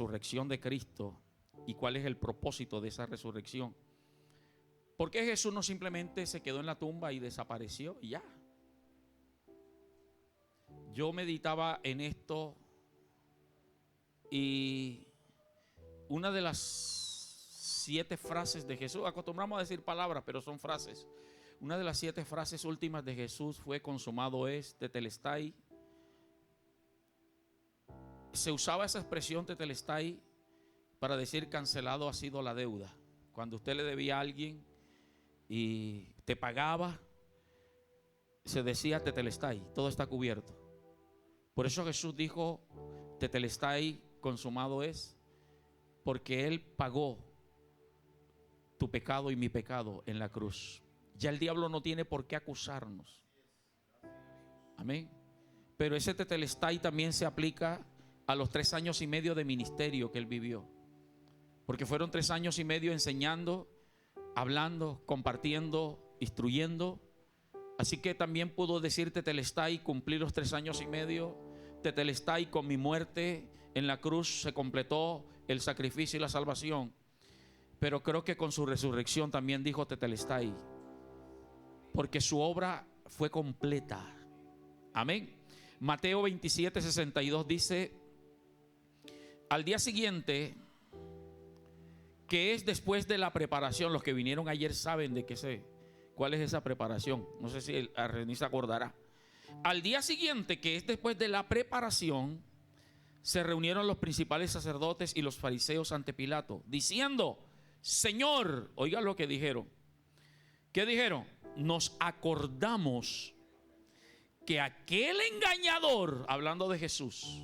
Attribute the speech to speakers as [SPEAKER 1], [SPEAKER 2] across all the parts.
[SPEAKER 1] resurrección de Cristo y cuál es el propósito de esa resurrección. ¿Por qué Jesús no simplemente se quedó en la tumba y desapareció y ya? Yo meditaba en esto y una de las 7 frases de Jesús, acostumbramos a decir palabras, pero son frases. Una de las 7 frases últimas de Jesús fue: consumado es, tetelestai. Se usaba esa expresión tetelestai para decir cancelado ha sido la deuda. Cuando usted le debía a alguien y te pagaba, se decía tetelestai, todo está cubierto. Por eso Jesús dijo tetelestai, consumado es, porque Él pagó tu pecado y mi pecado en la cruz. Ya el diablo no tiene por qué acusarnos. Amén. Pero ese tetelestai también se aplica a los 3 años y medio de ministerio que Él vivió. Porque fueron 3 años y medio enseñando, hablando, compartiendo, instruyendo. Así que también pudo decir tetelestai, cumplir los 3 años y medio. Tetelestai, con mi muerte en la cruz se completó el sacrificio y la salvación. Pero creo que con su resurrección también dijo tetelestai, porque su obra fue completa. Amén. Mateo 27:62 dice: al día siguiente, que es después de la preparación. Los que vinieron ayer saben de cuál es esa preparación. No sé si René se acordará. Al día siguiente, que es después de la preparación, se reunieron los principales sacerdotes y los fariseos ante Pilato, diciendo: Señor, oiga lo que dijeron. ¿Qué dijeron? Nos acordamos que aquel engañador, hablando de Jesús,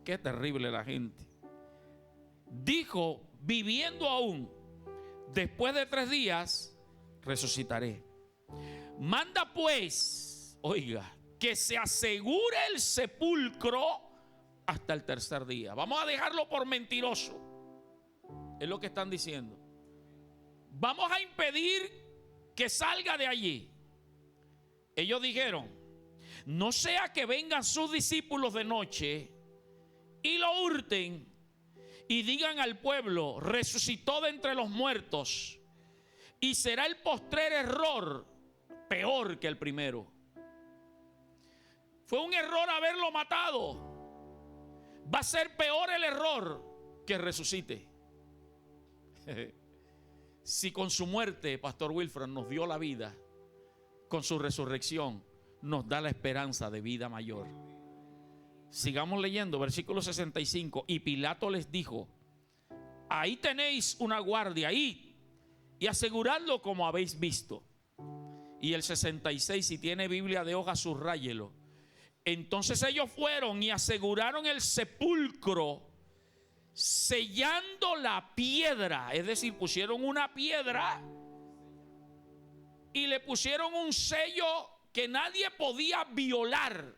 [SPEAKER 1] qué terrible la gente, dijo, viviendo aún, después de 3 días resucitaré. Manda pues, oiga, que se asegure el sepulcro hasta el 3er día. Vamos a dejarlo por mentiroso, es lo que están diciendo. Vamos a impedir que salga de allí. Ellos dijeron: no sea que vengan sus discípulos de noche y lo hurten y digan al pueblo: resucitó de entre los muertos, y será el postrer error peor que el primero. Fue un error haberlo matado, va a ser peor el error que resucite. Si con su muerte, Pastor Wilfred, nos dio la vida, con su resurrección nos da la esperanza de vida mayor. Sigamos leyendo, versículo 65. Y Pilato les dijo: ahí tenéis una guardia, id y aseguradlo como habéis visto. Y el 66, si tiene Biblia de hoja, subráyelo. Entonces ellos fueron y aseguraron el sepulcro, sellando la piedra. Es decir, pusieron una piedra y le pusieron un sello que nadie podía violar.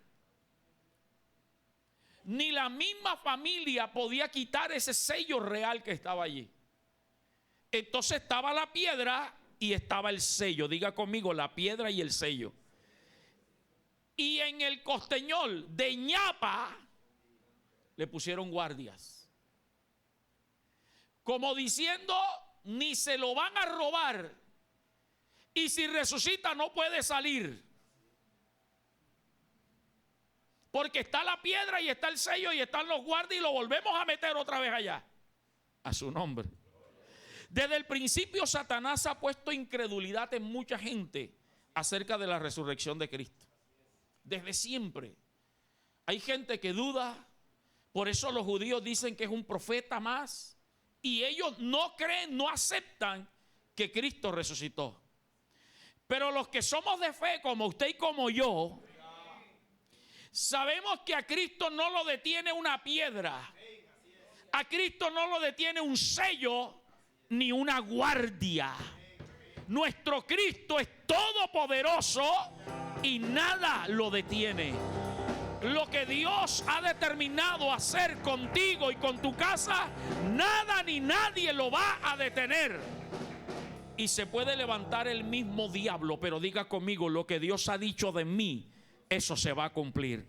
[SPEAKER 1] Ni la misma familia podía quitar ese sello real que estaba allí. Entonces estaba la piedra y estaba el sello. Diga conmigo: la piedra y el sello. Y en el costeñol de ñapa le pusieron guardias, como diciendo: ni se lo van a robar, y si resucita no puede salir, porque está la piedra y está el sello y están los guardias, y lo volvemos a meter otra vez allá. A su nombre. Desde el principio Satanás ha puesto incredulidad en mucha gente acerca de la resurrección de Cristo. Desde siempre hay gente que duda. Por eso los judíos dicen que es un profeta más, y ellos no creen, no aceptan que Cristo resucitó. Pero los que somos de fe, como usted y como yo, sabemos que a Cristo no lo detiene una piedra, a Cristo no lo detiene un sello ni una guardia. Nuestro Cristo es todopoderoso y nada lo detiene. Lo que Dios ha determinado hacer contigo y con tu casa, nada ni nadie lo va a detener. Y se puede levantar el mismo diablo, pero diga conmigo: lo que Dios ha dicho de mí, eso se va a cumplir.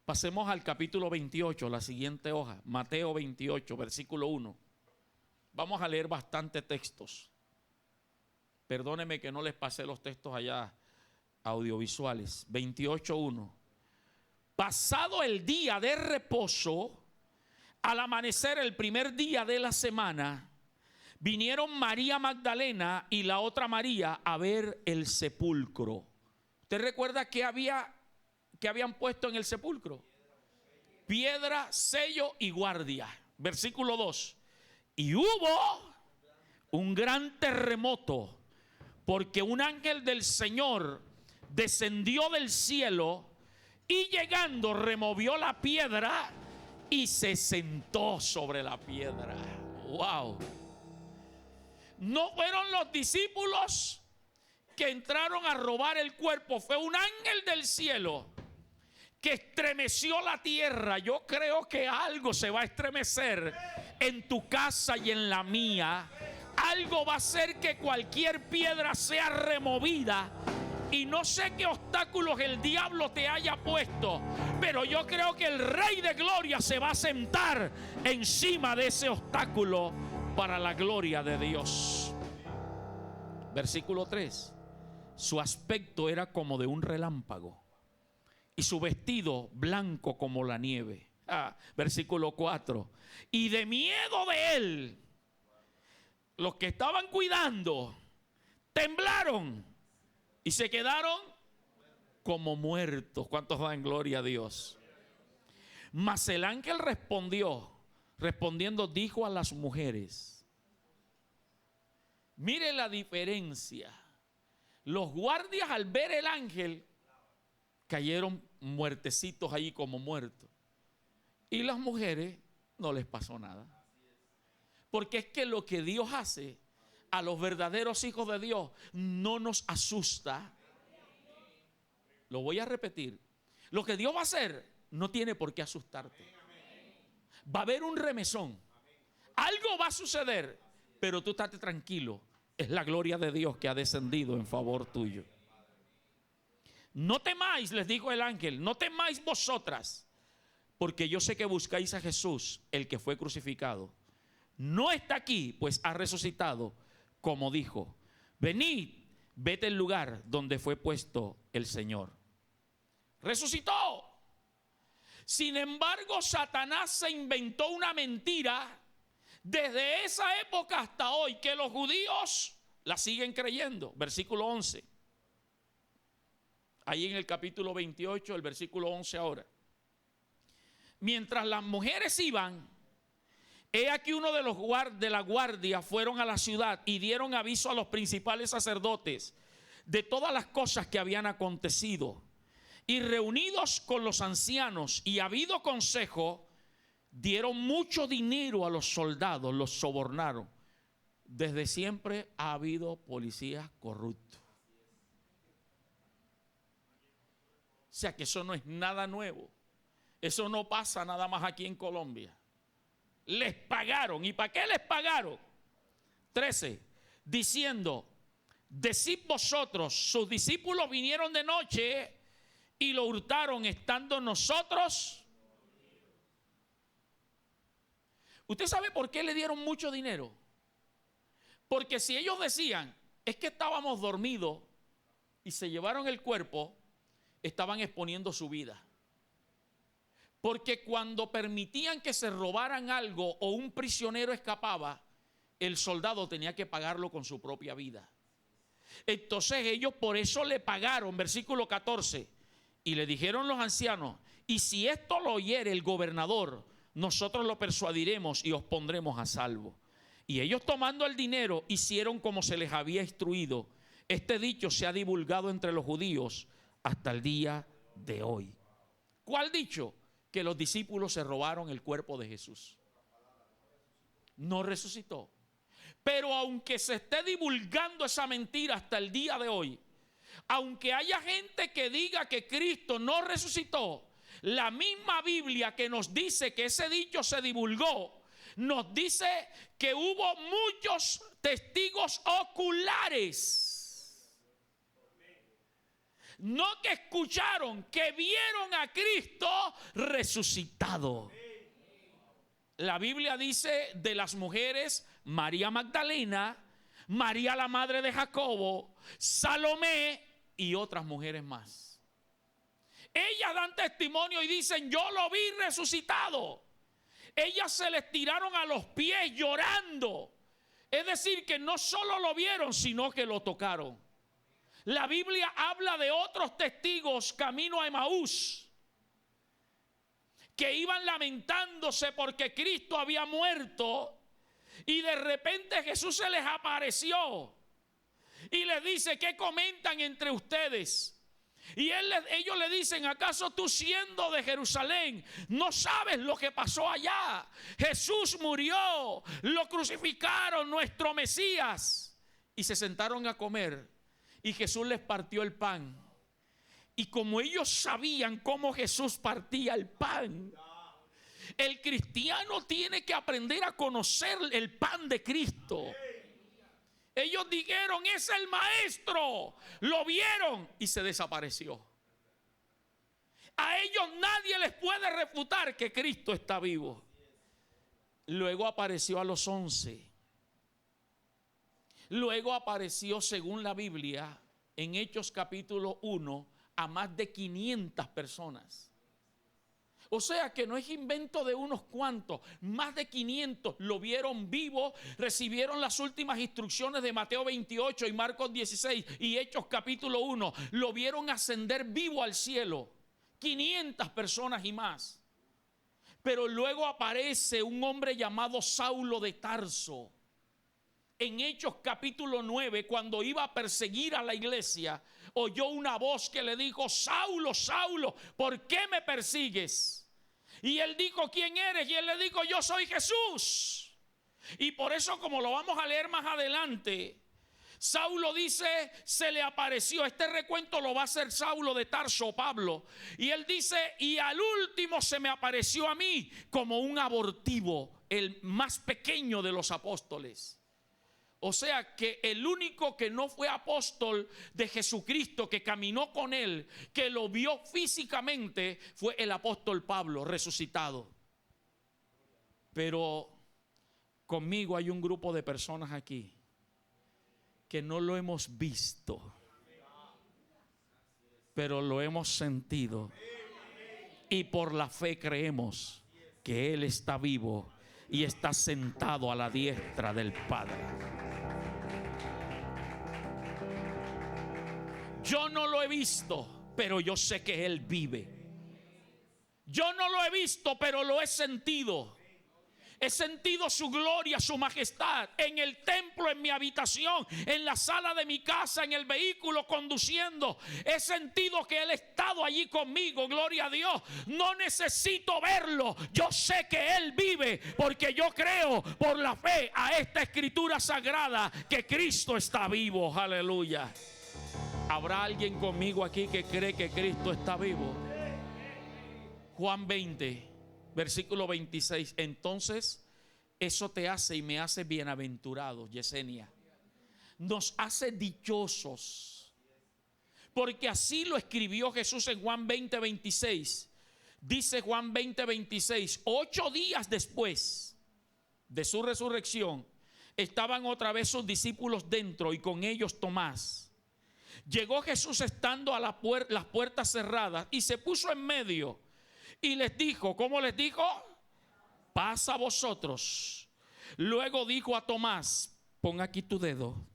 [SPEAKER 1] Pasemos al capítulo 28, la siguiente hoja, Mateo 28, versículo 1. Vamos a leer bastantes textos. Perdónenme que no les pasé los textos allá audiovisuales. 28:1. Pasado el día de reposo, al amanecer el primer día de la semana, vinieron María Magdalena y la otra María a ver el sepulcro. ¿Usted recuerda qué habían puesto en el sepulcro? Piedra, sello y guardia. Versículo 2. Y hubo un gran terremoto, porque un ángel del Señor descendió del cielo y llegando removió la piedra y se sentó sobre la piedra. ¡Wow! No fueron los discípulos que entraron a robar el cuerpo, fue un ángel del cielo que estremeció la tierra. Yo creo que algo se va a estremecer en tu casa y en la mía. Algo va a hacer que cualquier piedra sea removida. Y no sé qué obstáculos el diablo te haya puesto, pero yo creo que el Rey de Gloria se va a sentar encima de ese obstáculo para la gloria de Dios. Versículo 3. Su aspecto era como de un relámpago y su vestido blanco como la nieve. Versículo 4. Y de miedo de él, los que estaban cuidando temblaron y se quedaron como muertos. ¿Cuántos dan gloria a Dios? Mas el ángel respondiendo dijo a las mujeres. Mire la diferencia. Los guardias al ver el ángel cayeron muertecitos allí como muertos. Y las mujeres no les pasó nada. Porque es que lo que Dios hace a los verdaderos hijos de Dios no nos asusta. Lo voy a repetir. Lo que Dios va a hacer no tiene por qué asustarte. Va a haber un remesón. Algo va a suceder, pero tú estate tranquilo. Es la gloria de Dios que ha descendido en favor tuyo. No temáis, les dijo el ángel, no temáis vosotras, porque yo sé que buscáis a Jesús, el que fue crucificado. No está aquí, pues ha resucitado, como dijo. Venid, vete al lugar donde fue puesto el Señor. Resucitó. Sin embargo, Satanás se inventó una mentira desde esa época hasta hoy, que los judíos la siguen creyendo. Versículo 11. Ahí en el capítulo 28, el versículo 11 ahora. Mientras las mujeres iban, he aquí uno de los de la guardia fueron a la ciudad y dieron aviso a los principales sacerdotes de todas las cosas que habían acontecido. Y reunidos con los ancianos y habido consejo, dieron mucho dinero a los soldados, los sobornaron. Desde siempre ha habido policías corruptos. O sea que eso no es nada nuevo. Eso no pasa nada más aquí en Colombia. Les pagaron. ¿Y para qué les pagaron? 13. Diciendo, decid vosotros, sus discípulos vinieron de noche y lo hurtaron estando nosotros. ¿Usted sabe por qué le dieron mucho dinero? Porque si ellos decían, es que estábamos dormidos y se llevaron el cuerpo, estaban exponiendo su vida. Porque cuando permitían que se robaran algo o un prisionero escapaba, el soldado tenía que pagarlo con su propia vida. Entonces ellos por eso le pagaron, versículo 14, y le dijeron los ancianos, y si esto lo oyere el gobernador, nosotros lo persuadiremos y os pondremos a salvo. Y ellos tomando el dinero hicieron como se les había instruido. Este dicho se ha divulgado entre los judíos hasta el día de hoy. ¿Cuál dicho? Que los discípulos se robaron el cuerpo de Jesús. No resucitó. Pero aunque se esté divulgando esa mentira hasta el día de hoy, aunque haya gente que diga que Cristo no resucitó, la misma Biblia que nos dice que ese dicho se divulgó, nos dice que hubo muchos testigos oculares. No que escucharon, que vieron a Cristo resucitado. La Biblia dice de las mujeres, María Magdalena, María la madre de Jacobo, Salomé y otras mujeres más. Ellas dan testimonio y dicen, yo lo vi resucitado. Ellas se les tiraron a los pies llorando. Es decir, que no solo lo vieron, sino que lo tocaron. La Biblia habla de otros testigos camino a Emaús, que iban lamentándose porque Cristo había muerto, y de repente Jesús se les apareció y les dice, ¿qué comentan entre ustedes? Y ellos le dicen, ¿acaso tú siendo de Jerusalén no sabes lo que pasó allá? Jesús murió, lo crucificaron, nuestro Mesías. Y se sentaron a comer y Jesús les partió el pan. Y como ellos sabían cómo Jesús partía el pan, el cristiano tiene que aprender a conocer el pan de Cristo. Ellos dijeron, es el maestro. Lo vieron y se desapareció. A ellos nadie les puede refutar que Cristo está vivo. Luego apareció a los 11. Luego apareció, según la Biblia, en Hechos capítulo 1, a más de 500 personas. O sea que no es invento de unos cuantos, más de 500 lo vieron vivo, recibieron las últimas instrucciones de Mateo 28 y Marcos 16 y Hechos capítulo 1, lo vieron ascender vivo al cielo, 500 personas y más. Pero luego aparece un hombre llamado Saulo de Tarso. En Hechos capítulo 9, cuando iba a perseguir a la iglesia, oyó una voz que le dijo, Saulo, Saulo, ¿por qué me persigues? Y él dijo, ¿quién eres? Y él le dijo, yo soy Jesús. Y por eso, como lo vamos a leer más adelante, Saulo dice, se le apareció. Este recuento lo va a hacer Saulo de Tarso, Pablo. Y él dice, y al último se me apareció a mí como un abortivo, el más pequeño de los apóstoles. O sea que el único que no fue apóstol de Jesucristo, que caminó con él, que lo vio físicamente, fue el apóstol Pablo, resucitado. Pero conmigo hay un grupo de personas aquí que no lo hemos visto, pero lo hemos sentido. Y por la fe creemos que Él está vivo y está sentado a la diestra del Padre. Yo no lo he visto, pero yo sé que Él vive. Yo no lo he visto, pero lo he sentido. He sentido su gloria, su majestad en el templo, en mi habitación, en la sala de mi casa, en el vehículo conduciendo. He sentido que Él ha estado allí conmigo, gloria a Dios. No necesito verlo, yo sé que Él vive, porque yo creo por la fe a esta escritura sagrada que Cristo está vivo, aleluya. ¿Habrá alguien conmigo aquí que cree que Cristo está vivo? Juan 20, versículo 26. Entonces eso te hace y me hace bienaventurados, Yesenia. Nos hace dichosos, porque así lo escribió Jesús en Juan 20, 26. Dice Juan 20, 26, 8 días después de su resurrección, estaban otra vez sus discípulos dentro y con ellos Tomás. Llegó Jesús estando a las puertas cerradas y se puso en medio y les dijo, ¿cómo les dijo? Paz a vosotros. Luego dijo a Tomás, pon aquí tu dedo,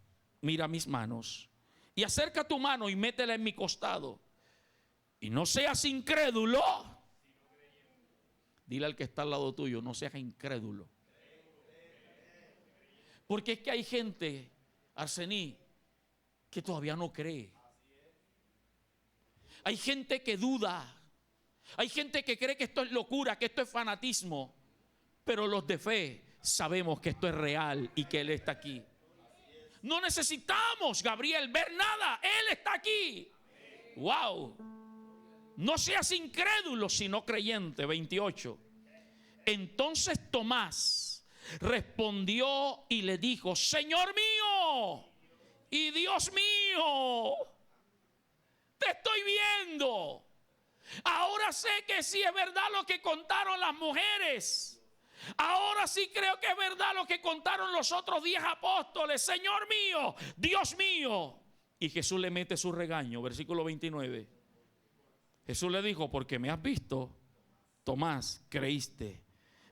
[SPEAKER 1] mira mis manos y acerca tu mano y métela en mi costado y no seas incrédulo. Dile al que está al lado tuyo, no seas incrédulo. Porque es que hay gente, Arsení, que todavía no cree. Hay gente que duda. Hay gente que cree que esto es locura, que esto es fanatismo. Pero los de fe sabemos que esto es real y que Él está aquí. No necesitamos, Gabriel, ver nada. Él está aquí. Wow. No seas incrédulo, sino creyente. 28. Entonces Tomás respondió y le dijo, Señor mío y Dios mío. te estoy viendo. Ahora sé que sí es verdad lo que contaron las mujeres. Ahora sí creo que es verdad lo que contaron los otros 10 apóstoles. Señor mío, Dios mío. Y Jesús le mete su regaño, versículo 29. Jesús le dijo, porque me has visto, Tomás, creíste.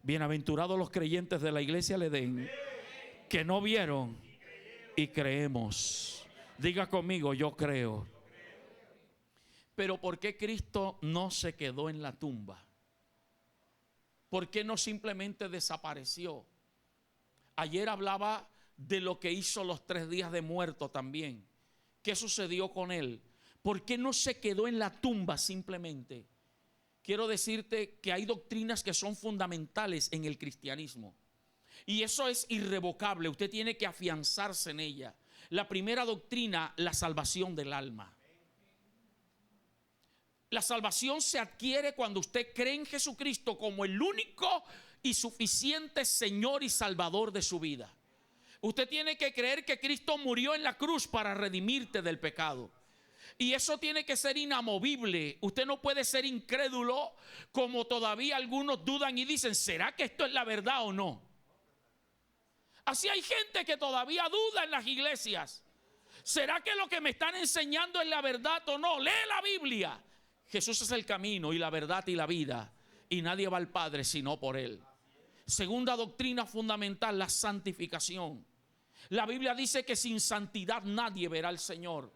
[SPEAKER 1] Bienaventurados los creyentes de la iglesia le den, que no vieron y creemos. Diga conmigo, yo creo. Pero ¿por qué Cristo no se quedó en la tumba? ¿Por qué no simplemente desapareció? Ayer hablaba de lo que hizo los 3 días de muerto también. ¿Qué sucedió con él? ¿Por qué no se quedó en la tumba simplemente? Quiero decirte que hay doctrinas que son fundamentales en el cristianismo. Y eso es irrevocable. Usted tiene que afianzarse en ella. La primera doctrina, la salvación del alma. La salvación se adquiere cuando usted cree en Jesucristo como el único y suficiente Señor y Salvador de su vida. Usted tiene que creer que Cristo murió en la cruz para redimirte del pecado. Y eso tiene que ser inamovible. Usted no puede ser incrédulo, como todavía algunos dudan y dicen, ¿será que esto es la verdad o no? Así hay gente que todavía duda en las iglesias. ¿Será que lo que me están enseñando es la verdad o no? Lee la Biblia. Jesús es el camino y la verdad y la vida, y nadie va al Padre sino por Él. Segunda doctrina fundamental, la santificación. La Biblia dice que sin santidad nadie verá al Señor.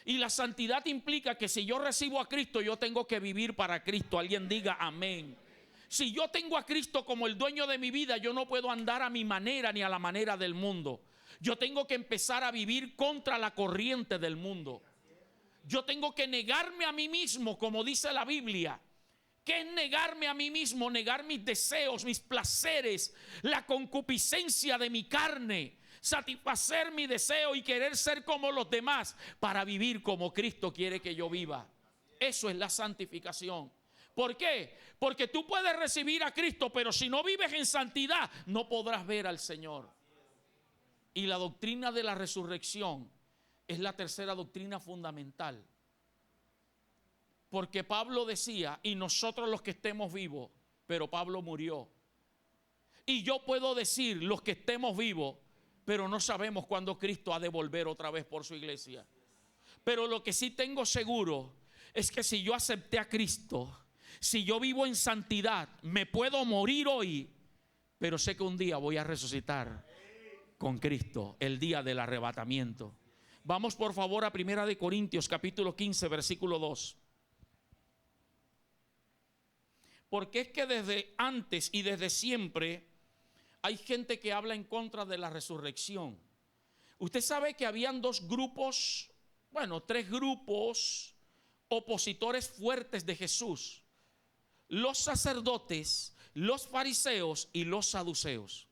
[SPEAKER 1] Y la santidad implica que si yo recibo a Cristo, yo tengo que vivir para Cristo. Alguien diga amén. Si yo tengo a Cristo como el dueño de mi vida, yo no puedo andar a mi manera ni a la manera del mundo. Yo tengo que empezar a vivir contra la corriente del mundo. Yo tengo que negarme a mí mismo, como dice la Biblia. ¿Qué es negarme a mí mismo? Negar mis deseos, mis placeres, la concupiscencia de mi carne, satisfacer mi deseo y querer ser como los demás para vivir como Cristo quiere que yo viva. Eso es la santificación. ¿Por qué? Porque tú puedes recibir a Cristo, pero si no vives en santidad, no podrás ver al Señor. Y la doctrina de la resurrección es la tercera doctrina fundamental. Porque Pablo decía, y nosotros los que estemos vivos, pero Pablo murió. Y yo puedo decir, los que estemos vivos, pero no sabemos cuándo Cristo ha de volver otra vez por su iglesia. Pero lo que sí tengo seguro es que si yo acepté a Cristo, si yo vivo en santidad, me puedo morir hoy, pero sé que un día voy a resucitar con Cristo, el día del arrebatamiento. Vamos por favor a 1 Corintios capítulo 15 versículo 2. Porque es que desde antes y desde siempre hay gente que habla en contra de la resurrección. Usted sabe que habían 2 grupos, 3 grupos opositores fuertes de Jesús: los sacerdotes, los fariseos y los saduceos.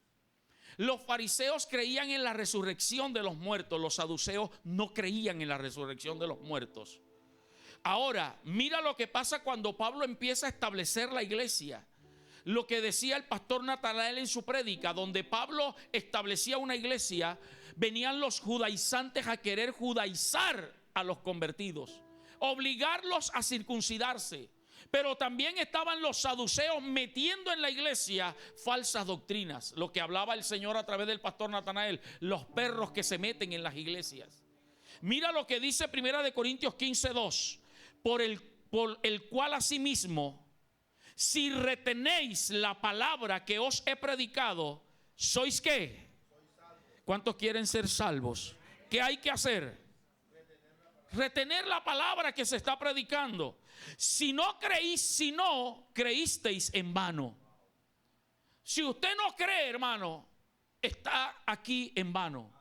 [SPEAKER 1] Los fariseos creían en la resurrección de los muertos, los saduceos no creían en la resurrección de los muertos. Ahora, mira lo que pasa cuando Pablo empieza a establecer la iglesia. Lo que decía el pastor Natanael en su prédica, donde Pablo establecía una iglesia, venían los judaizantes a querer judaizar a los convertidos, obligarlos a circuncidarse. Pero también estaban los saduceos metiendo en la iglesia falsas doctrinas. Lo que hablaba el Señor a través del pastor Natanael, los perros que se meten en las iglesias. Mira lo que dice 1 Corintios 15:2. Por el cual asimismo, si retenéis la palabra que os he predicado, ¿sois qué? ¿Cuántos quieren ser salvos? ¿Qué hay que hacer? Retener la palabra que se está predicando. Si no creísteis en vano. Si usted no cree, hermano, está aquí en vano.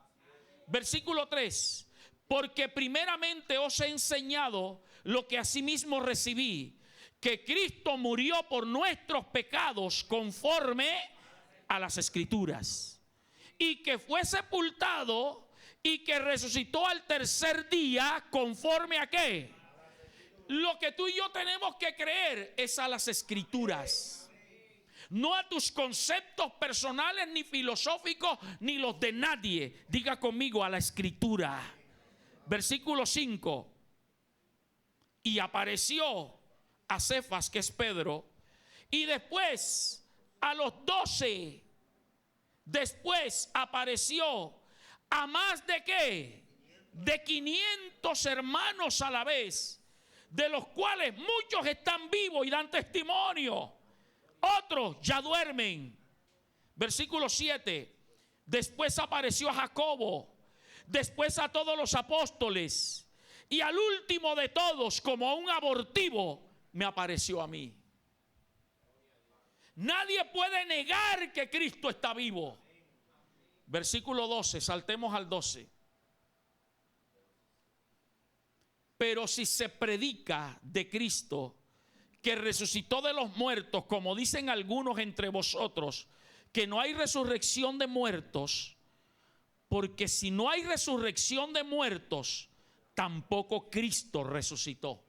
[SPEAKER 1] Versículo 3. Porque primeramente os he enseñado lo que asimismo recibí, que Cristo murió por nuestros pecados conforme a las Escrituras, y que fue sepultado y que resucitó al tercer día conforme a ¿qué? Lo que tú y yo tenemos que creer es a las Escrituras, no a tus conceptos personales ni filosóficos ni los de nadie. Diga conmigo, a la Escritura. Versículo 5. y apareció a Cefas, que es Pedro, y después a los 12. Después apareció a más de ¿qué? De 500 hermanos a la vez, de los cuales muchos están vivos y dan testimonio. Otros ya duermen. Versículo 7. Después apareció a Jacobo, después a todos los apóstoles, y al último de todos, como a un abortivo, me apareció a mí. Nadie puede negar que Cristo está vivo. Versículo 12, saltemos al 12. Pero si se predica de Cristo, que resucitó de los muertos, como dicen algunos entre vosotros, que no hay resurrección de muertos, porque si no hay resurrección de muertos, tampoco Cristo resucitó.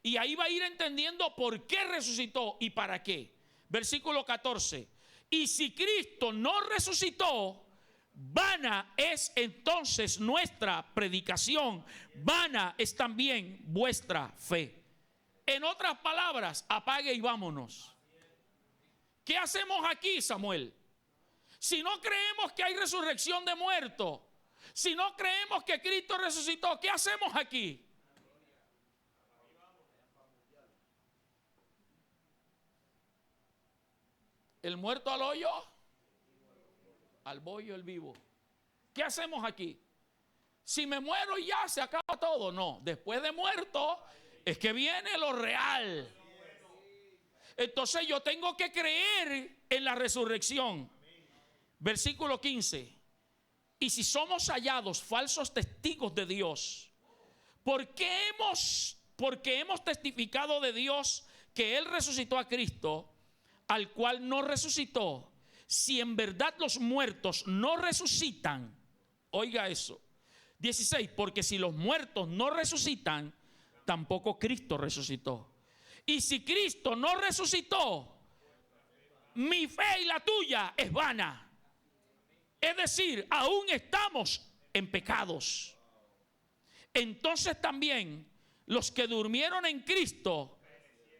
[SPEAKER 1] Y ahí va a ir entendiendo por qué resucitó y para qué. Versículo 14. Y si Cristo no resucitó, vana es entonces nuestra predicación, vana es también vuestra fe. En otras palabras, apague y vámonos. ¿Qué hacemos aquí, Samuel? Si no creemos que hay resurrección de muertos, si no creemos que Cristo resucitó, ¿qué hacemos aquí? El muerto al hoyo, al bollo el vivo. ¿Qué hacemos aquí? Si me muero y ya se acaba todo. No, después de muerto es que viene lo real. Entonces yo tengo que creer en la resurrección. Versículo 15. Y si somos hallados falsos testigos de Dios, porque hemos testificado de Dios que Él resucitó a Cristo, al cual no resucitó, si en verdad los muertos no resucitan, oiga eso. 16, porque si los muertos no resucitan, tampoco Cristo resucitó. Y si Cristo no resucitó, mi fe y la tuya es vana. Es decir, aún estamos en pecados. Entonces también los que durmieron en Cristo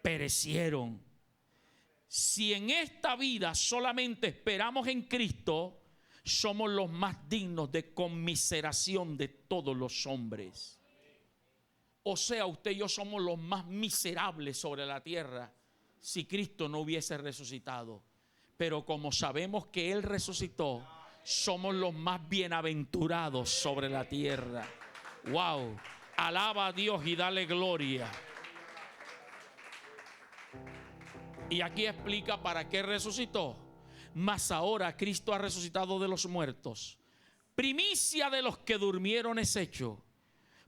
[SPEAKER 1] perecieron. Si en esta vida solamente esperamos en Cristo, somos los más dignos de conmiseración de todos los hombres. O sea, usted y yo somos los más miserables sobre la tierra si Cristo no hubiese resucitado. Pero como sabemos que Él resucitó, somos los más bienaventurados sobre la tierra. Wow, alaba a Dios y dale gloria. Y aquí explica para qué resucitó. Mas ahora Cristo ha resucitado de los muertos. Primicia de los que durmieron es hecho.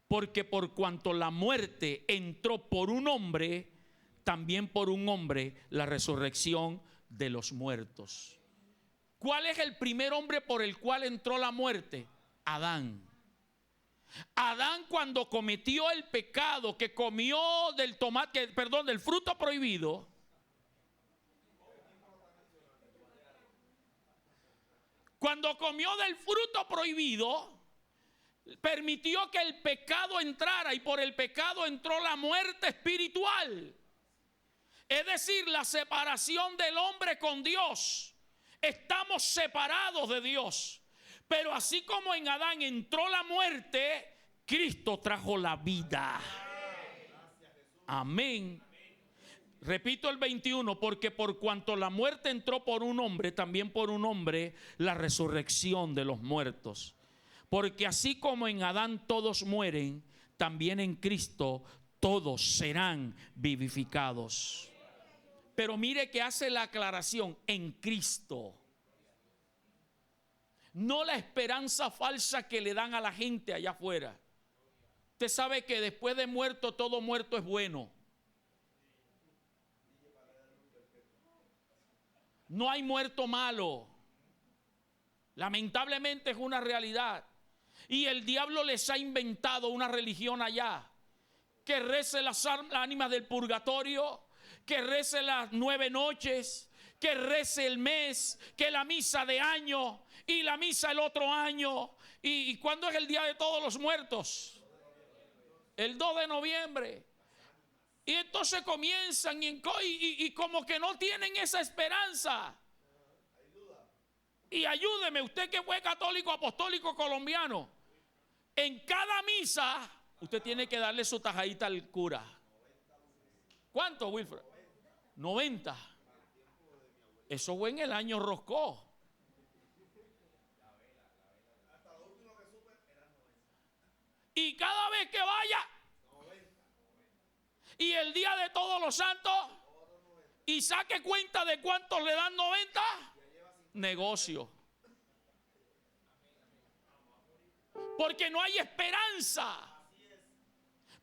[SPEAKER 1] Porque por cuanto la muerte entró por un hombre, también por un hombre la resurrección de los muertos. ¿Cuál es el primer hombre por el cual entró la muerte? Adán. Adán, cuando cometió el pecado, que comió del fruto prohibido, cuando comió del fruto prohibido, permitió que el pecado entrara, y por el pecado entró la muerte espiritual. Es decir, la separación del hombre con Dios. Estamos separados de Dios. Pero así como en Adán entró la muerte, Cristo trajo la vida. Amén. Repito el 21, porque por cuanto la muerte entró por un hombre, también por un hombre la resurrección de los muertos. Porque así como en Adán todos mueren, también en Cristo todos serán vivificados. Pero mire que hace la aclaración: en Cristo. No la esperanza falsa que le dan a la gente allá afuera. Usted sabe que después de muerto, todo muerto es bueno. No hay muerto malo. Lamentablemente es una realidad. Y el diablo les ha inventado una religión allá, que rece las ánimas del purgatorio, que rece las 9 noches, que rece el mes, que la misa de año y la misa el otro año. ¿Y cuándo es el día de todos los muertos? El 2 de noviembre. Y entonces comienzan y como que no tienen esa esperanza. Y ayúdeme, usted que fue católico apostólico colombiano, en cada misa usted tiene que darle su tajadita al cura. ¿Cuánto, Wilfred? 90. Eso fue en el año Roscó. Y cada vez que vaya, y el día de Todos los Santos, y saque cuenta de cuántos le dan 90, negocio. Porque no hay esperanza.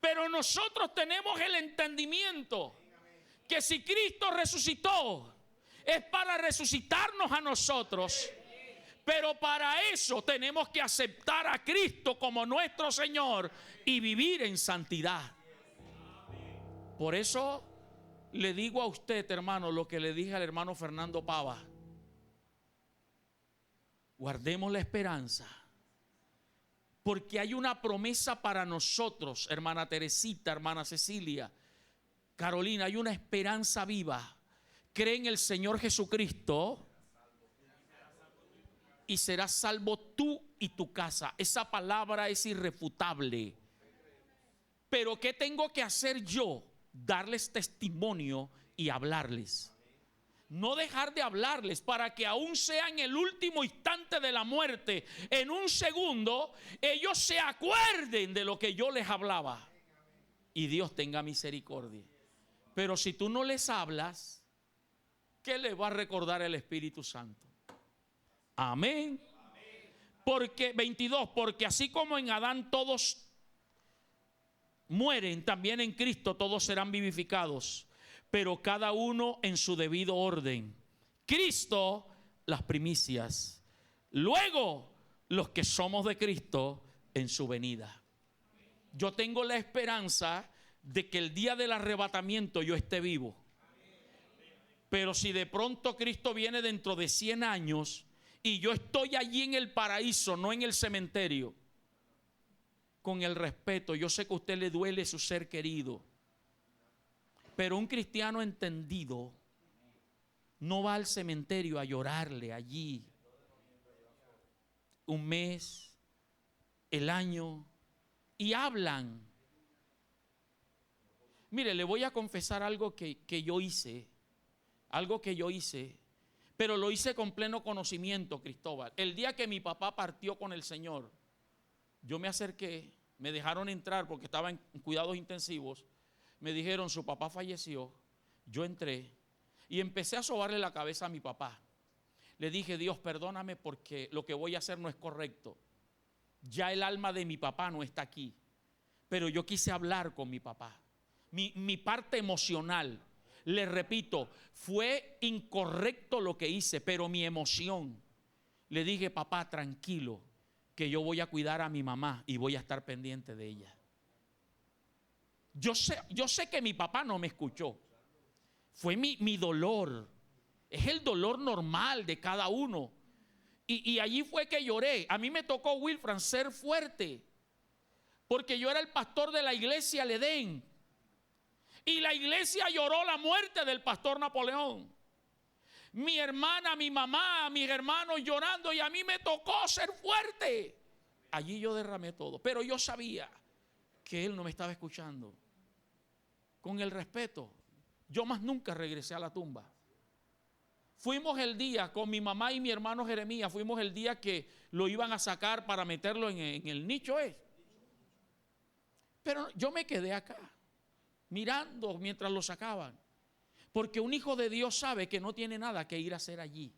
[SPEAKER 1] Pero nosotros tenemos el entendimiento que si Cristo resucitó, es para resucitarnos a nosotros. Pero para eso tenemos que aceptar a Cristo como nuestro Señor y vivir en santidad. Por eso le digo a usted, hermano, lo que le dije al hermano Fernando Pava. Guardemos la esperanza. Porque hay una promesa para nosotros, hermana Teresita, hermana Cecilia, Carolina, hay una esperanza viva. Cree en el Señor Jesucristo y serás salvo tú y tu casa. Esa palabra es irrefutable. Pero ¿qué tengo que hacer yo? Darles testimonio y hablarles. No dejar de hablarles para que aún sea en el último instante de la muerte, en un segundo, ellos se acuerden de lo que yo les hablaba. Y Dios tenga misericordia. Pero si tú no les hablas, ¿qué les va a recordar el Espíritu Santo? Amén. Porque 22, porque así como en Adán todos mueren, también en Cristo todos serán vivificados, pero cada uno en su debido orden. Cristo, las primicias. Luego, los que somos de Cristo en su venida. Yo tengo la esperanza de que el día del arrebatamiento yo esté vivo. Pero si de pronto Cristo viene dentro de 100 años y yo estoy allí en el paraíso, no en el cementerio, con el respeto, yo sé que a usted le duele su ser querido, pero un cristiano entendido no va al cementerio a llorarle allí un mes, el año, y hablan. Mire, le voy a confesar algo que yo hice, pero lo hice con pleno conocimiento, Cristóbal. El día que mi papá partió con el Señor, yo me acerqué, me dejaron entrar porque estaba en cuidados intensivos. Me dijeron, su papá falleció. Yo entré y empecé a sobarle la cabeza a mi papá. Le dije, Dios, perdóname porque lo que voy a hacer no es correcto. Ya el alma de mi papá no está aquí. Pero yo quise hablar con mi papá. Mi parte emocional, le repito, fue incorrecto lo que hice, pero mi emoción. Le dije, papá, tranquilo, que yo voy a cuidar a mi mamá y voy a estar pendiente de ella. Yo sé que mi papá no me escuchó. Fue mi dolor. Es el dolor normal de cada uno. Y allí fue que lloré. A mí me tocó, Wilfran, ser fuerte. Porque yo era el pastor de la iglesia El Edén. Y la iglesia lloró la muerte del pastor Napoleón. Mi hermana, mi mamá, mis hermanos llorando. Y a mí me tocó ser fuerte. Allí yo derramé todo. Pero yo sabía que él no me estaba escuchando. Con el respeto, yo más nunca regresé a la tumba. Fuimos el día con mi mamá y mi hermano Jeremías, fuimos el día que lo iban a sacar para meterlo en el nicho. Pero yo me quedé acá, mirando mientras lo sacaban. Porque un hijo de Dios sabe que no tiene nada que ir a hacer allí.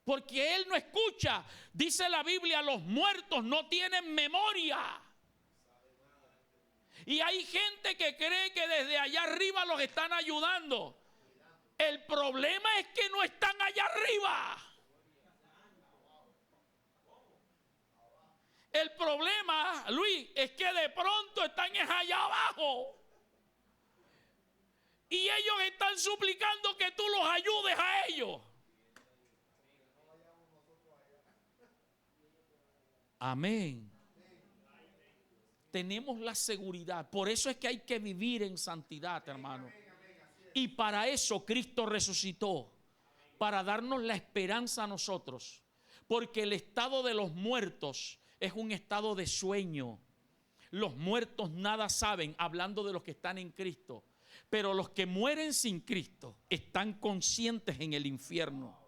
[SPEAKER 1] Porque él no escucha. Dice la Biblia, los muertos no tienen memoria. Y hay gente que cree que desde allá arriba los están ayudando. El problema es que no están allá arriba. El problema, Luis, es que de pronto están allá abajo. Y ellos están suplicando que tú los ayudes a ellos. Amén. tenemos la seguridad. Por eso es que hay que vivir en santidad, hermano. Y para eso Cristo resucitó, para darnos la esperanza a nosotros. Porque el estado de los muertos es un estado de sueño. Los muertos nada saben, hablando de los que están en Cristo. Pero los que mueren sin Cristo están conscientes en el infierno.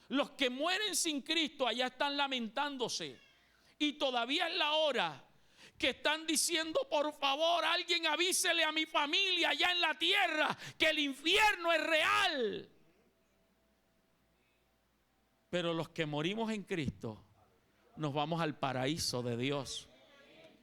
[SPEAKER 1] Los que mueren sin Cristo allá están lamentándose. Y todavía es la hora que están diciendo: por favor, alguien avísele a mi familia allá en la tierra que el infierno es real. Pero los que morimos en Cristo nos vamos al paraíso de Dios.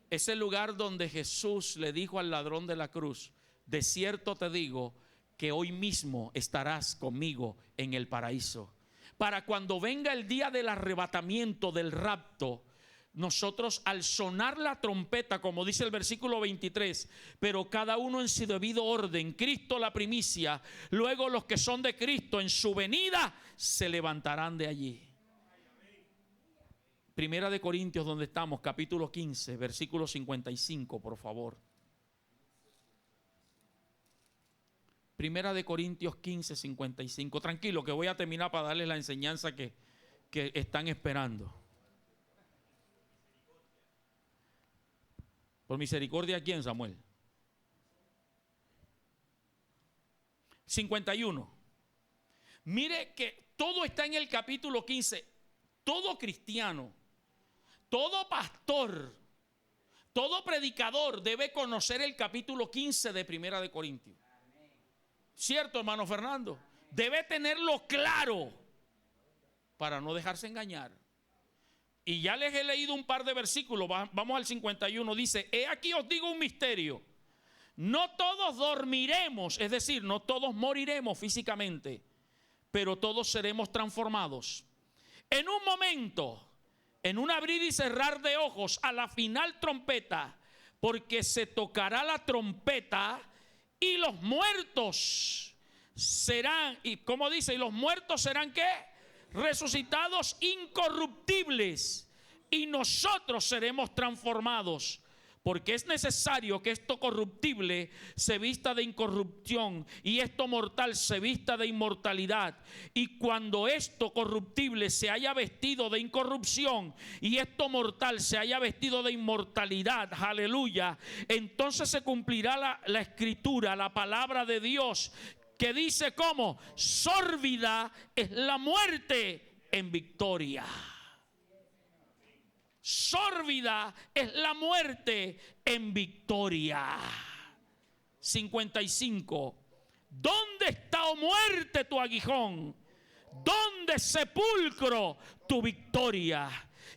[SPEAKER 1] Ese lugar donde Jesús le dijo al ladrón de la cruz: de cierto te digo que hoy mismo estarás conmigo en el paraíso. Para cuando venga el día del arrebatamiento, del rapto, nosotros al sonar la trompeta, como dice el versículo 23, pero cada uno en su debido orden, Cristo la primicia, luego los que son de Cristo en su venida se levantarán de allí. Primera de Corintios, donde estamos, capítulo 15, versículo 55, por favor. Primera de Corintios 15, 55. Tranquilo, que voy a terminar para darles la enseñanza que están esperando. Por misericordia, ¿a quién, Samuel? 51. Mire que todo está en el capítulo 15. Todo cristiano, todo pastor, todo predicador debe conocer el capítulo 15 de Primera de Corintios. ¿Cierto, hermano Fernando? Debe tenerlo claro para no dejarse engañar. Y ya les he leído un par de versículos. Vamos al 51. Dice: he aquí os digo un misterio. No todos dormiremos, es decir, no todos moriremos físicamente, pero todos seremos transformados. En un momento, en un abrir y cerrar de ojos, a la final trompeta, porque se tocará la trompeta y los muertos serán, y como dice, y los muertos serán ¿qué? Resucitados incorruptibles, y nosotros seremos transformados. Porque es necesario que esto corruptible se vista de incorrupción y esto mortal se vista de inmortalidad. Y cuando esto corruptible se haya vestido de incorrupción y esto mortal se haya vestido de inmortalidad, aleluya, entonces se cumplirá la escritura, la palabra de Dios, que dice como: sórbida es la muerte en victoria. Sórbida es la muerte en victoria. 55. ¿Dónde está, oh muerte, tu aguijón? ¿Dónde, sepulcro, tu victoria?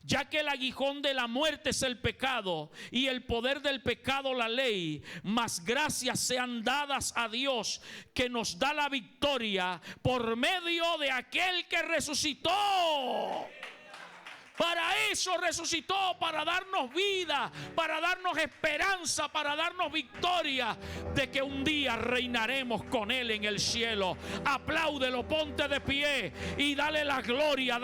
[SPEAKER 1] Ya que el aguijón de la muerte es el pecado y el poder del pecado la ley, mas gracias sean dadas a Dios que nos da la victoria por medio de aquel que resucitó. Para eso resucitó, para darnos vida, para darnos esperanza, para darnos victoria de que un día reinaremos con Él en el cielo. Apláudelo, ponte de pie y dale la gloria.